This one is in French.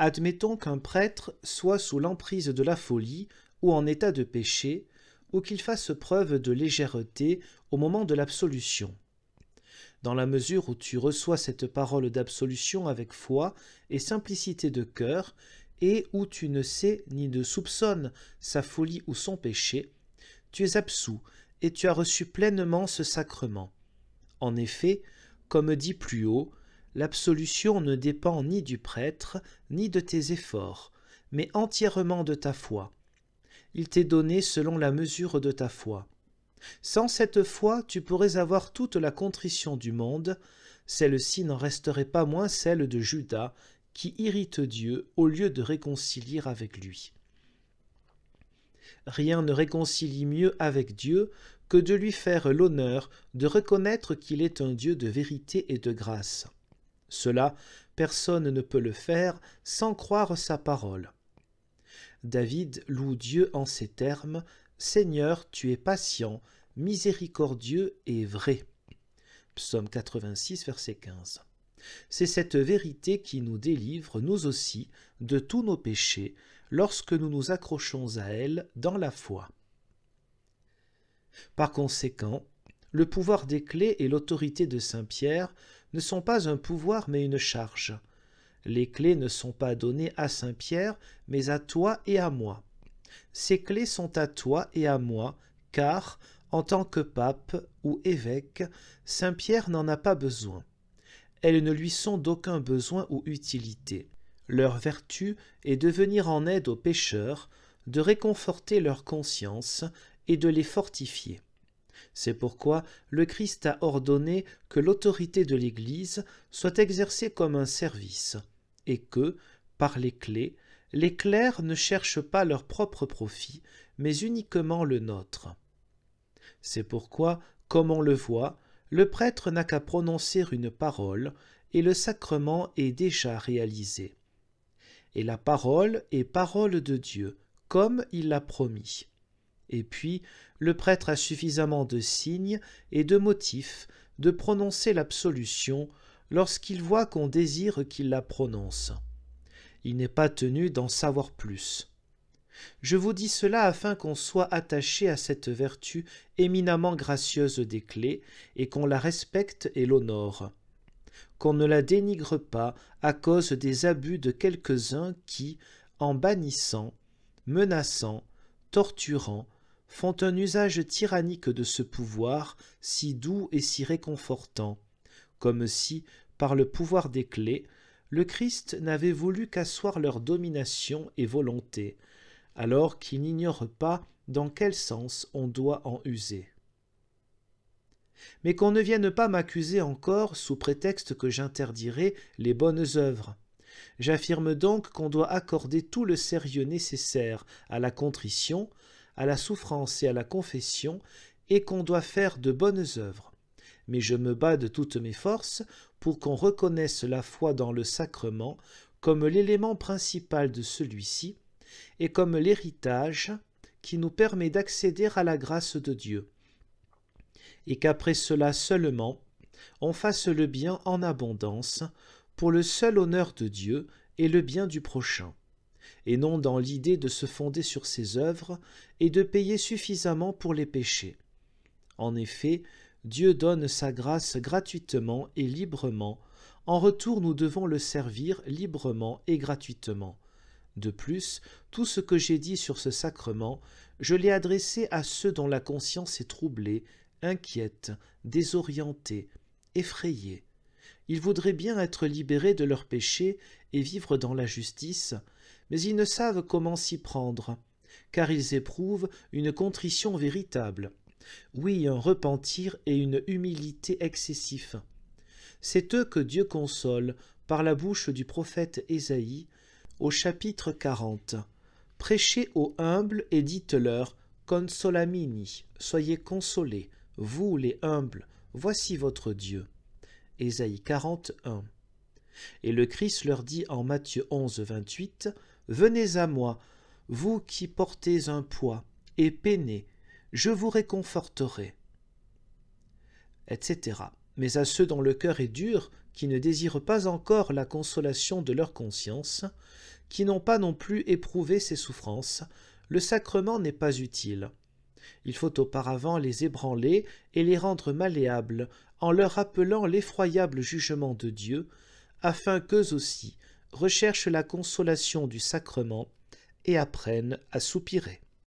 Admettons qu'un prêtre soit sous l'emprise de la folie ou en état de péché, ou qu'il fasse preuve de légèreté au moment de l'absolution. Dans la mesure où tu reçois cette parole d'absolution avec foi et simplicité de cœur, et où tu ne sais ni ne soupçonnes sa folie ou son péché, tu es absous et tu as reçu pleinement ce sacrement. En effet, comme dit plus haut, l'absolution ne dépend ni du prêtre, ni de tes efforts, mais entièrement de ta foi. Il t'est donné selon la mesure de ta foi. Sans cette foi, tu pourrais avoir toute la contrition du monde, celle-ci n'en resterait pas moins celle de Judas, qui irrite Dieu au lieu de réconcilier avec lui. Rien ne réconcilie mieux avec Dieu que de lui faire l'honneur de reconnaître qu'il est un Dieu de vérité et de grâce. Cela, personne ne peut le faire sans croire sa parole. David loue Dieu en ces termes, « Seigneur, tu es patient, miséricordieux et vrai ». Psaume 86, verset 15. C'est cette vérité qui nous délivre, nous aussi, de tous nos péchés, lorsque nous nous accrochons à elle dans la foi. Par conséquent, le pouvoir des clés et l'autorité de Saint Pierre ne sont pas un pouvoir mais une charge. Les clés ne sont pas données à Saint Pierre, mais à toi et à moi. Ces clés sont à toi et à moi, car, en tant que pape ou évêque, Saint Pierre n'en a pas besoin. Elles ne lui sont d'aucun besoin ou utilité. Leur vertu est de venir en aide aux pécheurs, de réconforter leur conscience et de les fortifier. C'est pourquoi le Christ a ordonné que l'autorité de l'Église soit exercée comme un service, et que, par les clercs ne cherchent pas leur propre profit, mais uniquement le nôtre. C'est pourquoi, comme on le voit, le prêtre n'a qu'à prononcer une parole, et le sacrement est déjà réalisé. Et la parole est parole de Dieu, comme il l'a promis. Et puis, le prêtre a suffisamment de signes et de motifs de prononcer l'absolution lorsqu'il voit qu'on désire qu'il la prononce. Il n'est pas tenu d'en savoir plus. Je vous dis cela afin qu'on soit attaché à cette vertu éminemment gracieuse des clés et qu'on la respecte et l'honore. Qu'on ne la dénigre pas à cause des abus de quelques-uns qui, en bannissant, menaçant, torturant, font un usage tyrannique de ce pouvoir si doux et si réconfortant, comme si, par le pouvoir des clés, le Christ n'avait voulu qu'asseoir leur domination et volonté, alors qu'il n'ignore pas dans quel sens on doit en user. Mais qu'on ne vienne pas m'accuser encore sous prétexte que j'interdirai les bonnes œuvres. J'affirme donc qu'on doit accorder tout le sérieux nécessaire à la contrition, à la souffrance et à la confession, et qu'on doit faire de bonnes œuvres. Mais je me bats de toutes mes forces pour qu'on reconnaisse la foi dans le sacrement comme l'élément principal de celui-ci, et comme l'héritage qui nous permet d'accéder à la grâce de Dieu, et qu'après cela seulement, on fasse le bien en abondance, pour le seul honneur de Dieu et le bien du prochain, et non dans l'idée de se fonder sur ses œuvres et de payer suffisamment pour les péchés. En effet, Dieu donne sa grâce gratuitement et librement, en retour nous devons le servir librement et gratuitement. De plus, tout ce que j'ai dit sur ce sacrement, je l'ai adressé à ceux dont la conscience est troublée, inquiète, désorientée, effrayée. Ils voudraient bien être libérés de leurs péchés et vivre dans la justice, mais ils ne savent comment s'y prendre, car ils éprouvent une contrition véritable, oui, un repentir et une humilité excessifs. C'est eux que Dieu console par la bouche du prophète Ésaïe, au chapitre 40. « Prêchez aux humbles et dites-leur, consolamini, soyez consolés, vous les humbles, voici votre Dieu. » Ésaïe 41. Et le Christ leur dit en Matthieu 11, 28, « Venez à moi, vous qui portez un poids, et peinez, je vous réconforterai. » etc. Mais à ceux dont le cœur est dur, qui ne désirent pas encore la consolation de leur conscience, qui n'ont pas non plus éprouvé ces souffrances, le sacrement n'est pas utile. Il faut auparavant les ébranler et les rendre malléables en leur rappelant l'effroyable jugement de Dieu, afin qu'eux aussi recherchent la consolation du sacrement et apprennent à soupirer.